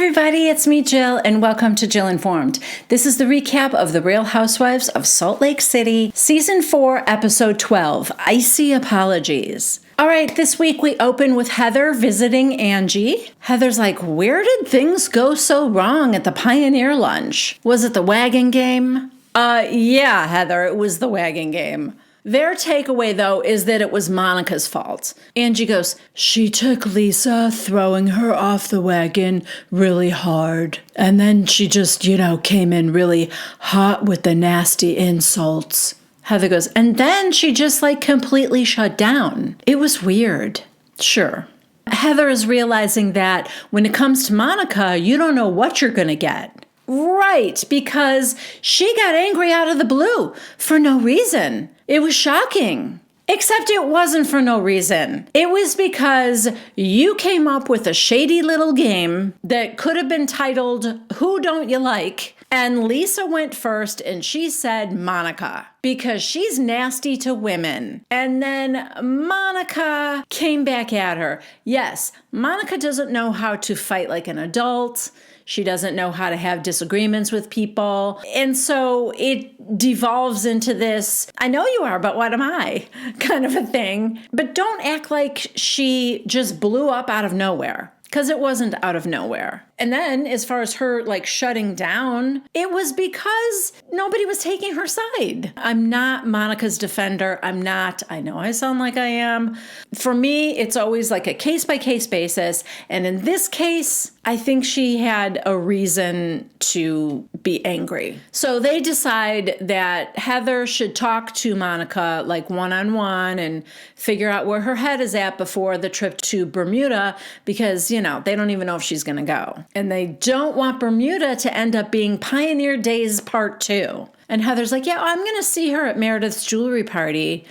everybody, it's me, Jill, and welcome to Jill Informed. This is the recap of The Real Housewives of Salt Lake City, Season 4, Episode 12, Icy Apologies. All right, this week we open with Heather visiting Angie. Heather's like, where did things go so wrong at the Pioneer lunch? Was it the wagon game? Yeah, Heather, it was the wagon game. Their takeaway, though, is that it was Monica's fault. Angie goes, she took Lisa, throwing her off the wagon really hard. And then she just, came in really hot with the nasty insults. Heather goes, and then she just completely shut down. It was weird. Sure. Heather is realizing that when it comes to Monica, you don't know what you're going to get. Right, because she got angry out of the blue for no reason. It was shocking. Except it wasn't for no reason. It was because you came up with a shady little game that could have been titled, Who Don't You Like? And Lisa went first and she said Monica because she's nasty to women. And then Monica came back at her. Yes, Monica doesn't know how to fight like an adult. She doesn't know how to have disagreements with people. And so it devolves into this, I know you are, but what am I? Kind of a thing. But don't act like she just blew up out of nowhere. Because it wasn't out of nowhere. And then as far as her shutting down, it was because nobody was taking her side. I'm not Monica's defender. I know I sound like I am. For me, it's always a case by case basis. And in this case, I think she had a reason to be angry. So they decide that Heather should talk to Monica one-on-one and figure out where her head is at before the trip to Bermuda because, they don't even know if she's going to go. And they don't want Bermuda to end up being Pioneer Days Part 2. And Heather's like, yeah, I'm going to see her at Meredith's jewelry party.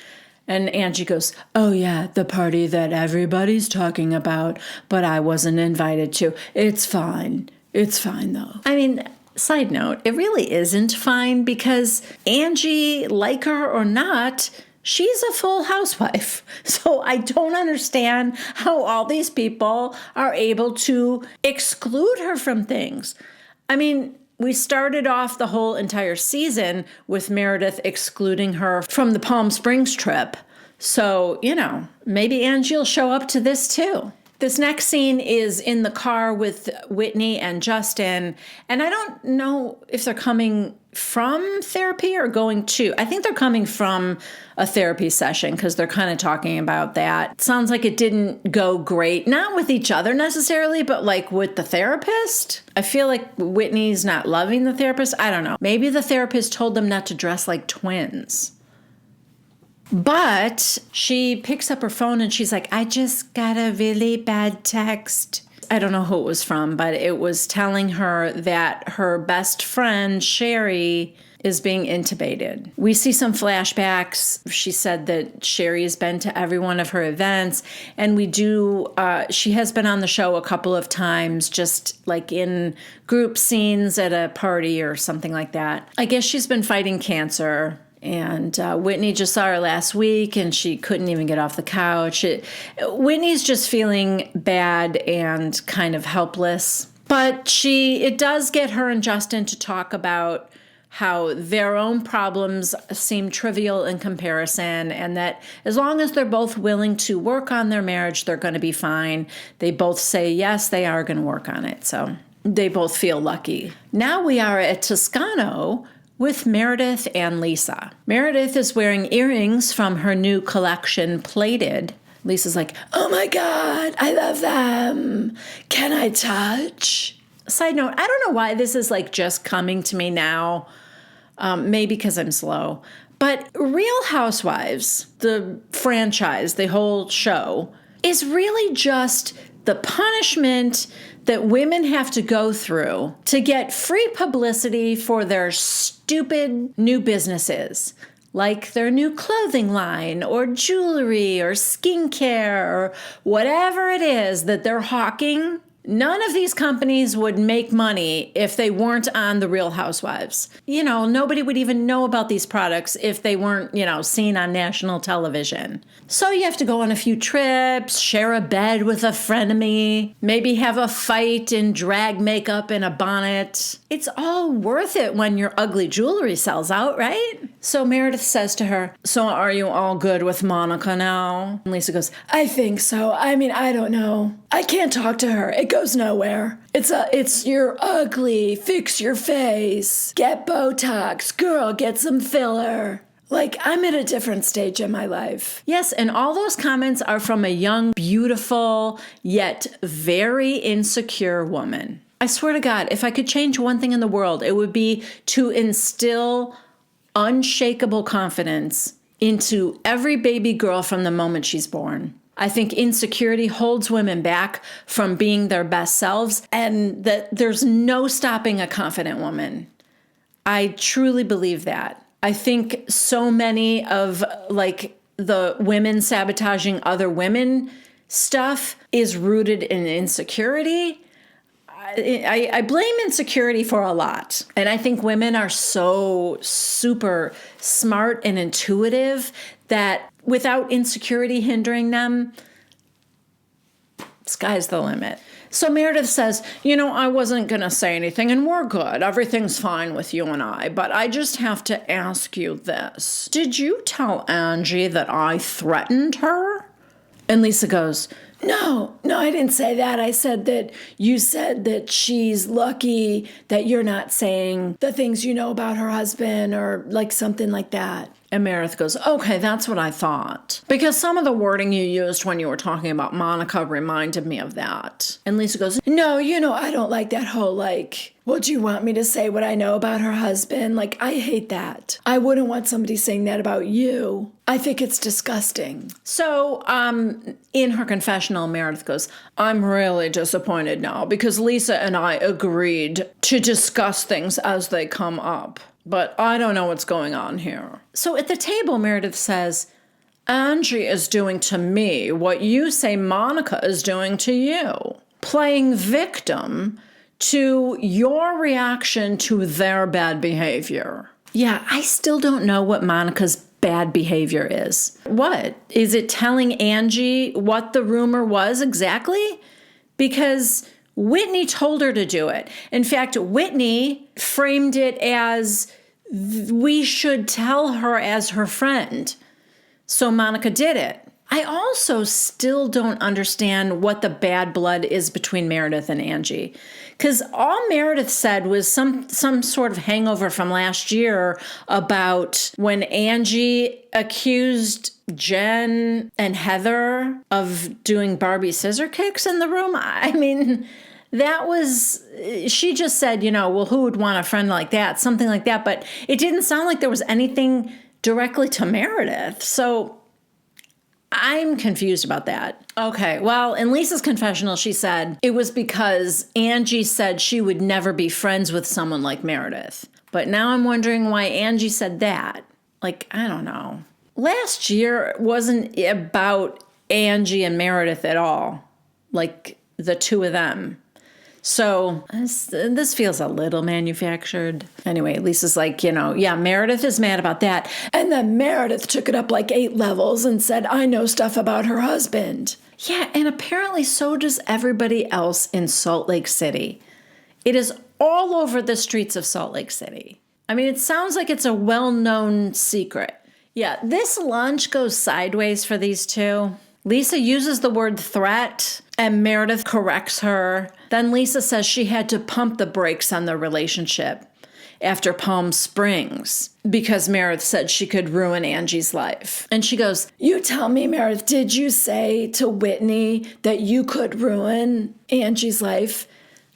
And Angie goes, oh yeah, the party that everybody's talking about, but I wasn't invited to. It's fine. It's fine though. I mean, side note, it really isn't fine because Angie, like her or not, she's a full housewife. So I don't understand how all these people are able to exclude her from things. I mean, we started off the whole entire season with Meredith excluding her from the Palm Springs trip. So, maybe Angie will show up to this too. This next scene is in the car with Whitney and Justin, and I don't know if they're coming from therapy or going to. I think they're coming from a therapy session because they're kind of talking about that. It sounds like it didn't go great, not with each other necessarily, but with the therapist. I feel like Whitney's not loving the therapist. I don't know. Maybe the therapist told them not to dress like twins. But she picks up her phone and she's like, I just got a really bad text. I don't know who it was from, but it was telling her that her best friend, Sherry, is being intubated. We see some flashbacks. She said that Sherry has been to every one of her events, and she has been on the show a couple of times, just in group scenes at a party or something like that. I guess she's been fighting cancer. And Whitney just saw her last week, and she couldn't even get off the couch. Whitney's just feeling bad and kind of helpless. But it does get her and Justin to talk about how their own problems seem trivial in comparison, and that as long as they're both willing to work on their marriage, they're going to be fine. They both say, yes, they are going to work on it. So they both feel lucky. Now we are at Toscano with Meredith and Lisa. Meredith is wearing earrings from her new collection, Plated. Lisa's like, oh my God, I love them. Can I touch? Side note, I don't know why this is just coming to me now. Maybe because I'm slow. But Real Housewives, the franchise, the whole show, is really just the punishment that women have to go through to get free publicity for their stupid new businesses, like their new clothing line or jewelry or skincare or whatever it is that they're hawking. None of these companies would make money if they weren't on The Real Housewives. Nobody would even know about these products if they weren't, seen on national television. So you have to go on a few trips, share a bed with a frenemy, maybe have a fight in drag makeup and a bonnet. It's all worth it when your ugly jewelry sells out, right? So Meredith says to her, so are you all good with Monica now? And Lisa goes, I think so. I mean, I don't know. I can't talk to her. It goes nowhere. It's you're ugly. Fix your face. Get Botox. Girl, get some filler. Like, I'm at a different stage in my life. Yes, and all those comments are from a young, beautiful, yet very insecure woman. I swear to God, if I could change one thing in the world, it would be to instill unshakable confidence into every baby girl from the moment she's born. I think insecurity holds women back from being their best selves, and that there's no stopping a confident woman. I truly believe that. I think so many of the women sabotaging other women stuff is rooted in insecurity. I blame insecurity for a lot. And I think women are so super smart and intuitive that without insecurity hindering them, sky's the limit. So Meredith says, I wasn't going to say anything and we're good. Everything's fine with you and I, but I just have to ask you this. Did you tell Angie that I threatened her? And Lisa goes, No, I didn't say that. I said that you said that she's lucky that you're not saying the things you know about her husband or like something like that. And Meredith goes, okay, that's what I thought. Because some of the wording you used when you were talking about Monica reminded me of that. And Lisa goes, no, I don't like that whole well, do you want me to say what I know about her husband? I hate that. I wouldn't want somebody saying that about you. I think it's disgusting. So, in her confessional, Meredith goes, I'm really disappointed now because Lisa and I agreed to discuss things as they come up. But I don't know what's going on here. So at the table, Meredith says, Angie is doing to me what you say Monica is doing to you. Playing victim to your reaction to their bad behavior. Yeah, I still don't know what Monica's bad behavior is. What? Is it telling Angie what the rumor was exactly? Because Whitney told her to do it. In fact, Whitney framed it as we should tell her as her friend. So Monica did it. I also still don't understand what the bad blood is between Meredith and Angie. Because all Meredith said was some sort of hangover from last year about when Angie accused Jen and Heather of doing Barbie scissor kicks in the room. I mean, she just said, well, who would want a friend like that? Something like that. But it didn't sound like there was anything directly to Meredith. So I'm confused about that. Okay, well, in Lisa's confessional, she said it was because Angie said she would never be friends with someone like Meredith. But now I'm wondering why Angie said that. I don't know. Last year wasn't about Angie and Meredith at all. The two of them. So this feels a little manufactured. Anyway, Lisa's Meredith is mad about that. And then Meredith took it up 8 levels and said, I know stuff about her husband. Yeah, and apparently so does everybody else in Salt Lake City. It is all over the streets of Salt Lake City. I mean, it sounds like it's a well-known secret. Yeah, this lunch goes sideways for these two. Lisa uses the word threat, and Meredith corrects her. Then Lisa says she had to pump the brakes on their relationship after Palm Springs because Meredith said she could ruin Angie's life. And she goes, you tell me, Meredith, did you say to Whitney that you could ruin Angie's life?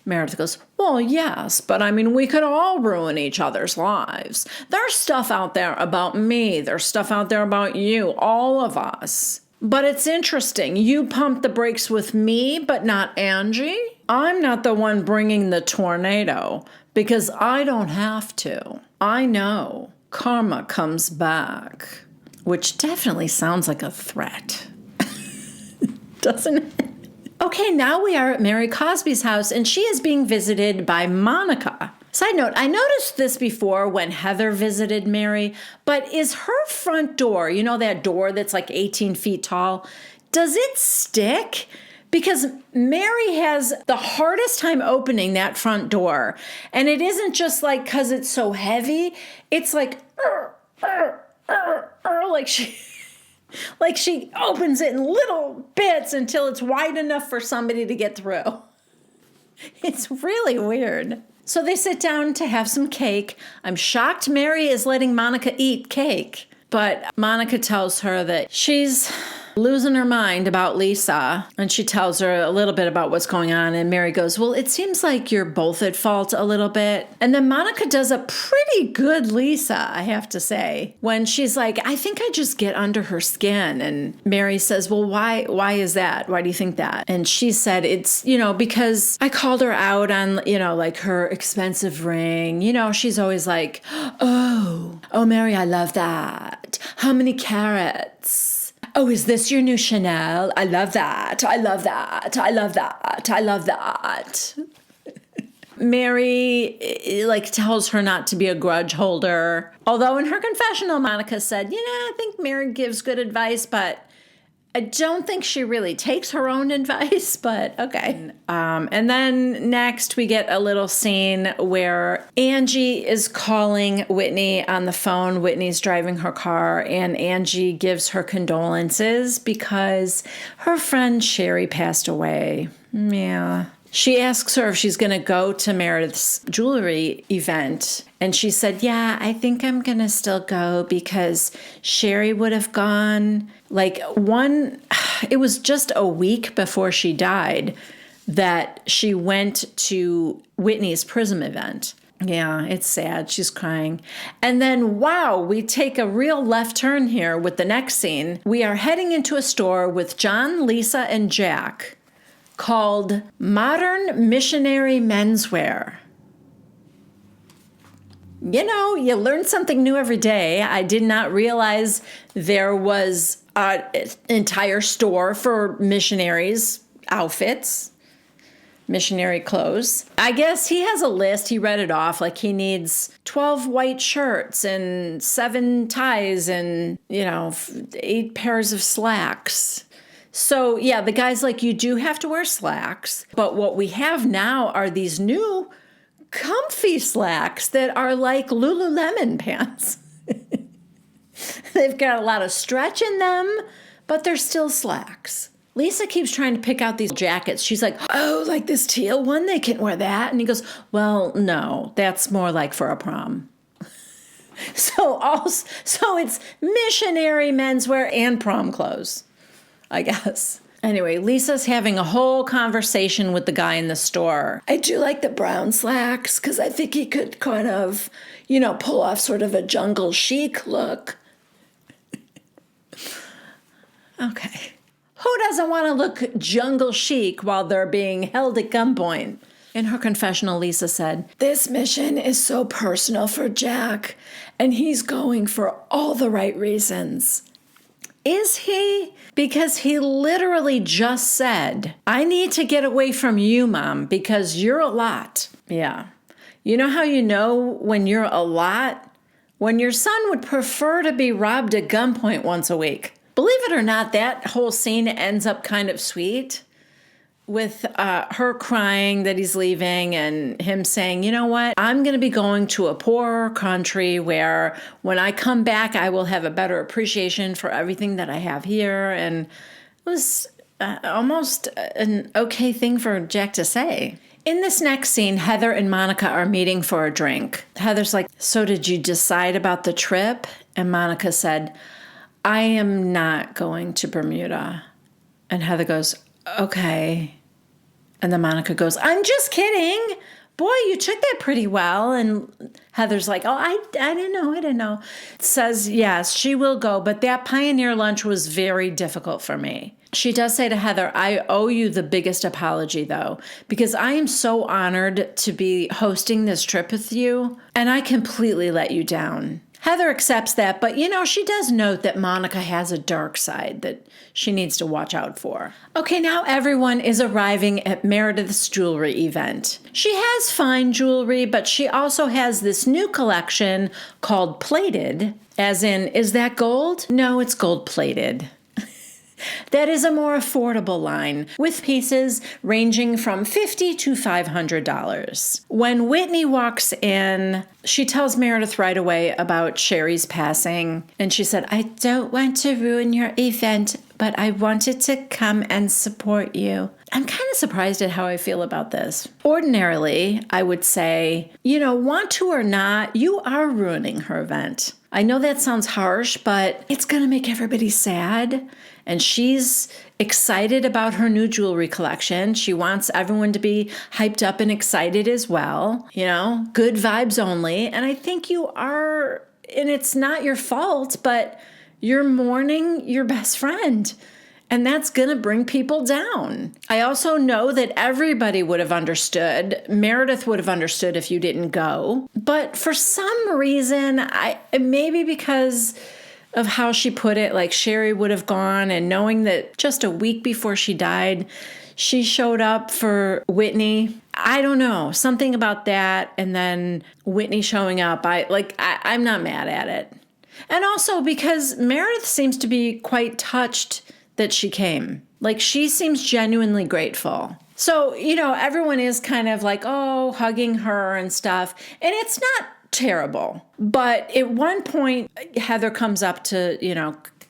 Meredith goes, well, yes, but I mean, we could all ruin each other's lives. There's stuff out there about me. There's stuff out there about you, all of us. But it's interesting. You pumped the brakes with me, but not Angie. I'm not the one bringing the tornado because I don't have to. I know karma comes back, which definitely sounds like a threat. Doesn't it? Okay, now we are at Mary Cosby's house, and she is being visited by Monica. Side note, I noticed this before when Heather visited Mary, but is her front door, you know that door that's like 18 feet tall, does it stick? Because Mary has the hardest time opening that front door. And it isn't just like because it's so heavy, it's like, like she opens it in little bits until it's wide enough for somebody to get through. It's really weird. So they sit down to have some cake. I'm shocked Mary is letting Monica eat cake. But Monica tells her that she's losing her mind about Lisa. And she tells her a little bit about what's going on. And Mary goes, well, it seems like you're both at fault a little bit. And then Monica does a pretty good Lisa, I have to say, when she's like, I think I just get under her skin. And Mary says, well, why is that? Why do you think that? And she said, it's, because I called her out on, like her expensive ring. She's always like, oh, Mary, I love that. How many carats? Oh, is this your new Chanel? I love that. I love that. I love that. I love that. Mary, tells her not to be a grudge holder. Although in her confessional, Monica said, I think Mary gives good advice, but I don't think she really takes her own advice, but okay. And then next we get a little scene where Angie is calling Whitney on the phone. Whitney's driving her car, and Angie gives her condolences because her friend Sherry passed away. Yeah. She asks her if she's going to go to Meredith's jewelry event. And she said, yeah, I think I'm going to still go because Sherry would have gone. It was just a week before she died that she went to Whitney's Prism event. Yeah, it's sad. She's crying. And then, wow, we take a real left turn here with the next scene. We are heading into a store with John, Lisa, and Jack called Modern Missionary Menswear. You learn something new every day. I did not realize there was an entire store for missionaries' outfits, missionary clothes. I guess he has a list. He read it off. Like he needs 12 white shirts and 7 ties and, 8 pairs of slacks. So, yeah, the guy's like, you do have to wear slacks. But what we have now are these new comfy slacks that are like Lululemon pants. They've got a lot of stretch in them, but they're still slacks. Lisa keeps trying to pick out these jackets. She's like, oh, like this teal one, they can wear that. And he goes, well, no, that's more like for a prom. So it's missionary menswear and prom clothes, I guess. Anyway, Lisa's having a whole conversation with the guy in the store. I do like the brown slacks because I think he could kind of, pull off sort of a jungle chic look. Okay. Who doesn't want to look jungle chic while they're being held at gunpoint? In her confessional, Lisa said, this mission is so personal for Jack, and he's going for all the right reasons. Is he? Because he literally just said, I need to get away from you, Mom, because you're a lot. Yeah. You know how you know when you're a lot? When your son would prefer to be robbed at gunpoint once a week. Believe it or not, that whole scene ends up kind of sweet with her crying that he's leaving and him saying, you know what, I'm going to be going to a poorer country where when I come back, I will have a better appreciation for everything that I have here. And it was almost an okay thing for Jack to say. In this next scene, Heather and Monica are meeting for a drink. Heather's like, so did you decide about the trip? And Monica said, I am not going to Bermuda. And Heather goes, okay. And then Monica goes, I'm just kidding. Boy, you took that pretty well. And Heather's like, oh, I didn't know. Says, yes, she will go. But that Pioneer lunch was very difficult for me. She does say to Heather, I owe you the biggest apology, though, because I am so honored to be hosting this trip with you. And I completely let you down. Heather accepts that, but she does note that Monica has a dark side that she needs to watch out for. Okay, now everyone is arriving at Meredith's jewelry event. She has fine jewelry, but she also has this new collection called Plated, as in, is that gold? No, it's gold plated. That is a more affordable line, with pieces ranging from $50 to $500. When Whitney walks in, she tells Meredith right away about Sherry's passing, and she said, I don't want to ruin your event, but I wanted to come and support you. I'm kind of surprised at how I feel about this. Ordinarily, I would say, want to or not, you are ruining her event. I know that sounds harsh, but it's going to make everybody sad. And she's excited about her new jewelry collection. She wants everyone to be hyped up and excited as well. Good vibes only. And I think you are, and it's not your fault, but you're mourning your best friend. And that's going to bring people down. I also know that everybody would have understood. Meredith would have understood if you didn't go. But for some reason, maybe because of how she put it, like Sherry would have gone, and knowing that just a week before she died, she showed up for Whitney. I don't know, something about that. And then Whitney showing up, I'm not mad at it. And also because Meredith seems to be quite touched that she came. Like, she seems genuinely grateful. So, everyone is kind of like, hugging her and stuff. And it's not terrible. But at one point, Heather comes up to,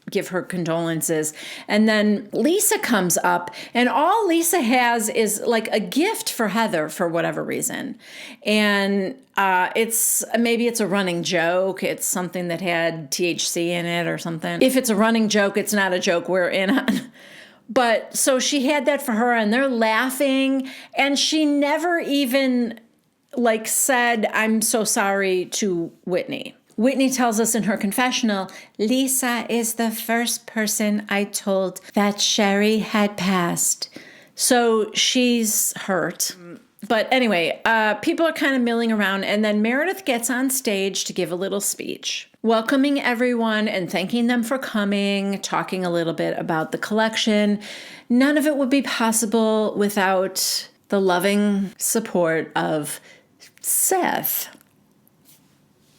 give her condolences. And then Lisa comes up, and all Lisa has is like a gift for Heather for whatever reason. And maybe it's a running joke. It's something that had THC in it or something. If it's a running joke, it's not a joke we're in on. But so she had that for her, and they're laughing, and she never even said, I'm so sorry to Whitney. Whitney tells us in her confessional, Lisa is the first person I told that Sherry had passed. So she's hurt. But anyway, people are kind of milling around, and then Meredith gets on stage to give a little speech, welcoming everyone and thanking them for coming, talking a little bit about the collection. None of it would be possible without the loving support of Seth.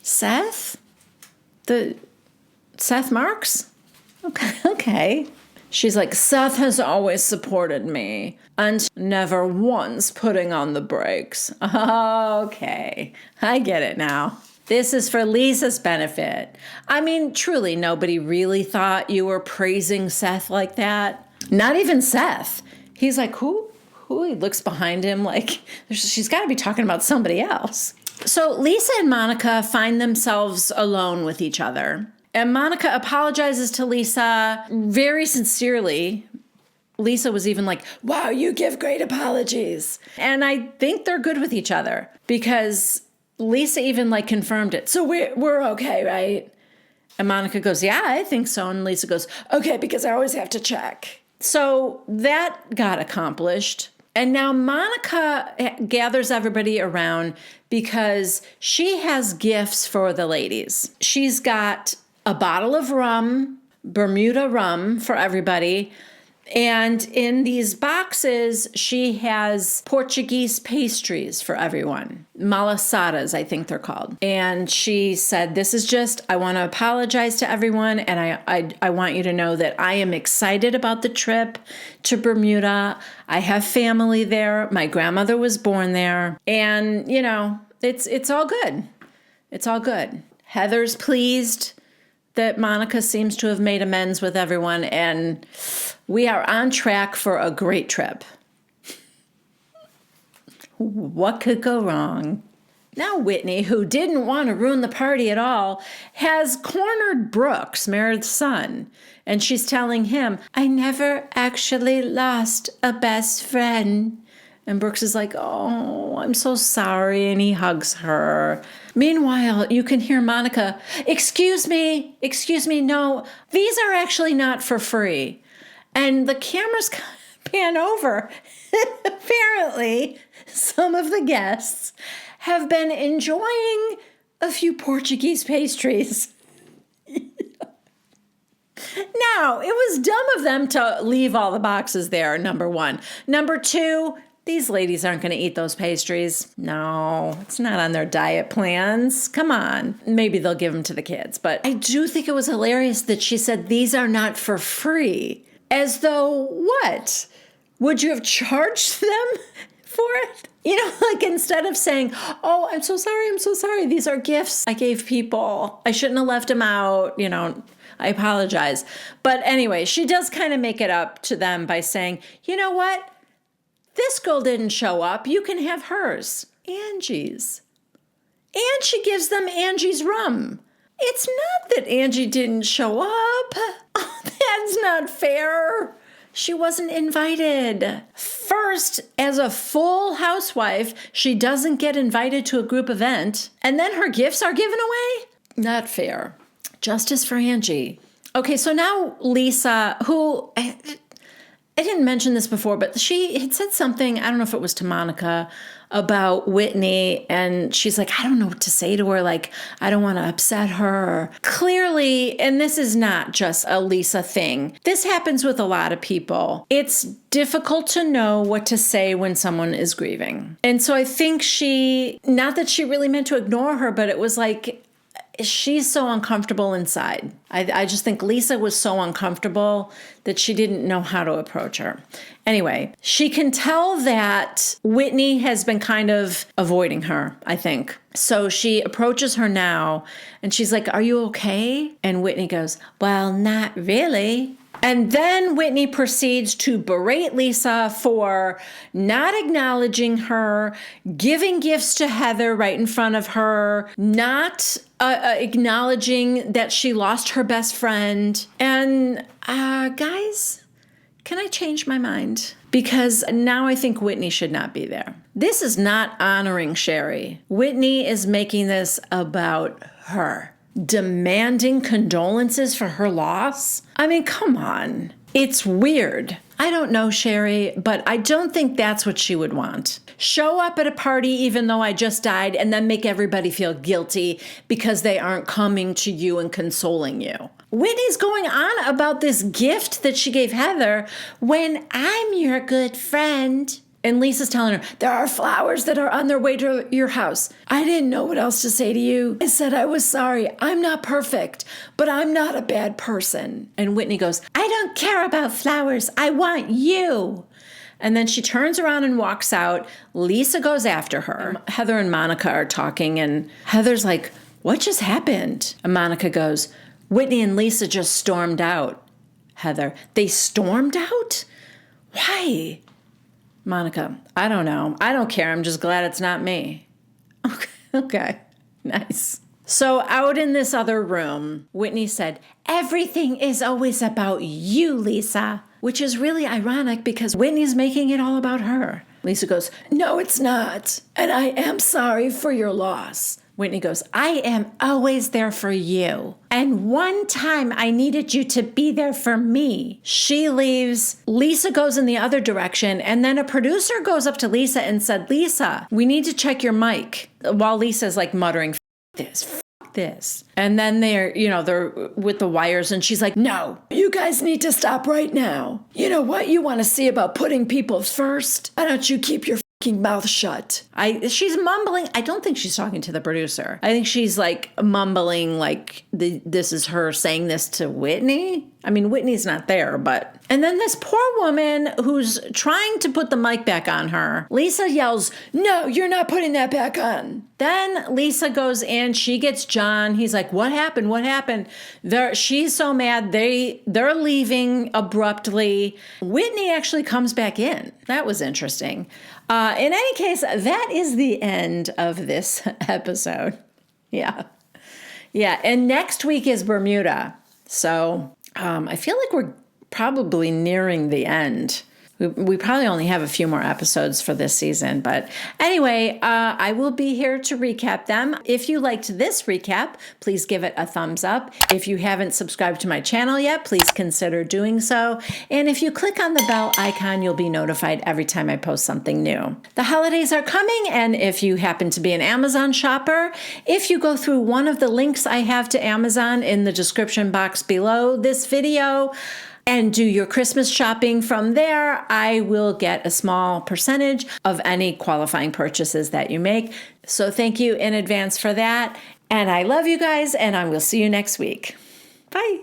Seth? Seth Marks? Okay. She's like, Seth has always supported me and never once putting on the brakes. Okay. I get it now. This is for Lisa's benefit. I mean, truly, nobody really thought you were praising Seth like that. Not even Seth. He's like, who? He looks behind him like she's got to be talking about somebody else. So Lisa and Monica find themselves alone with each other. And Monica apologizes to Lisa very sincerely. Lisa was even like, wow, you give great apologies. And I think they're good with each other because Lisa even confirmed it. So we're okay, right? And Monica goes, yeah, I think so. And Lisa goes, okay, because I always have to check. So that got accomplished. And now Monica gathers everybody around because she has gifts for the ladies. She's got a bottle of rum, Bermuda rum for everybody. And in these boxes, she has Portuguese pastries for everyone. Malasadas, I think they're called. And she said, I want to apologize to everyone. And I want you to know that I am excited about the trip to Bermuda. I have family there. My grandmother was born there. And, it's all good. It's all good. Heather's pleased that Monica seems to have made amends with everyone, and we are on track for a great trip. What could go wrong? Now Whitney, who didn't want to ruin the party at all, has cornered Brooks, Meredith's son, and she's telling him, I never actually lost a best friend. And Brooks is like, oh, I'm so sorry, and he hugs her. Meanwhile, you can hear Monica, excuse me, no, these are actually not for free. And the cameras pan over. Apparently, some of the guests have been enjoying a few Portuguese pastries. Now, it was dumb of them to leave all the boxes there, number one. Number two, these ladies aren't going to eat those pastries. No, it's not on their diet plans. Come on. Maybe they'll give them to the kids. But I do think it was hilarious that she said these are not for free. As though, what? Would you have charged them for it? You know, like instead of saying, oh, I'm so sorry. These are gifts I gave people. I shouldn't have left them out. You know, I apologize. But anyway, she does kind of make it up to them by saying, you know what? This girl didn't show up. You can have hers. Angie's. And she gives them Angie's rum. It's not that Angie didn't show up. Oh, that's not fair. She wasn't invited. First, as a full housewife, she doesn't get invited to a group event, and then her gifts are given away? Not fair. Justice for Angie. Okay, so now Lisa, who... I didn't mention this before, but she had said something, I don't know if it was to Monica, about Whitney, and she's like, I don't know what to say to her, like, I don't want to upset her. Clearly, and this is not just a Lisa thing, this happens with a lot of people. It's difficult to know what to say when someone is grieving. And so I think not that she really meant to ignore her, but it was like, she's so uncomfortable inside. I just think Lisa was so uncomfortable that she didn't know how to approach her. Anyway, she can tell that Whitney has been kind of avoiding her, I think. So she approaches her now and she's like, are you okay? And Whitney goes, well, not really. And then Whitney proceeds to berate Lisa for not acknowledging her, giving gifts to Heather right in front of her, not acknowledging that she lost her best friend. And guys, can I change my mind? Because now I think Whitney should not be there. This is not honoring Sherry. Whitney is making this about her. Demanding condolences for her loss? I mean, come on. It's weird. I don't know, Sherry, but I don't think that's what she would want. Show up at a party even though I just died and then make everybody feel guilty because they aren't coming to you and consoling you. Whitney's going on about this gift that she gave Heather when I'm your good friend. And Lisa's telling her, there are flowers that are on their way to your house. I didn't know what else to say to you. I said I was sorry. I'm not perfect, but I'm not a bad person. And Whitney goes, I don't care about flowers. I want you. And then she turns around and walks out. Lisa goes after her. Heather and Monica are talking, and Heather's like, what just happened? And Monica goes, Whitney and Lisa just stormed out. Heather, they stormed out? Why? Monica, I don't know. I don't care. I'm just glad it's not me. Okay. Nice. So out in this other room, Whitney said, everything is always about you, Lisa, which is really ironic because Whitney's making it all about her. Lisa goes, no, it's not. And I am sorry for your loss. Whitney goes, I am always there for you. And one time I needed you to be there for me. She leaves. Lisa goes in the other direction. And then a producer goes up to Lisa and said, Lisa, we need to check your mic. While Lisa's like muttering, F this. And then they're with the wires and she's like, no, you guys need to stop right now. You know what you want to see about putting people first? Why don't you keep your mouth shut? She's mumbling. I don't think she's talking to the producer. I think she's like mumbling like this is her saying this to Whitney. I mean, Whitney's not there, but... And then this poor woman who's trying to put the mic back on her, Lisa yells, no, you're not putting that back on. Then Lisa goes in, she gets John. He's like, what happened? What happened? She's so mad. They're leaving abruptly. Whitney actually comes back in. That was interesting. In any case, that is the end of this episode. Yeah. And next week is Bermuda. So I feel like we're probably nearing the end. We probably only have a few more episodes for this season. But anyway, I will be here to recap them. If you liked this recap, please give it a thumbs up. If you haven't subscribed to my channel yet, please consider doing so. And if you click on the bell icon, you'll be notified every time I post something new. The holidays are coming, and if you happen to be an Amazon shopper, if you go through one of the links I have to Amazon in the description box below this video, and do your Christmas shopping from there, I will get a small percentage of any qualifying purchases that you make. So thank you in advance for that. And I love you guys, and I will see you next week. Bye.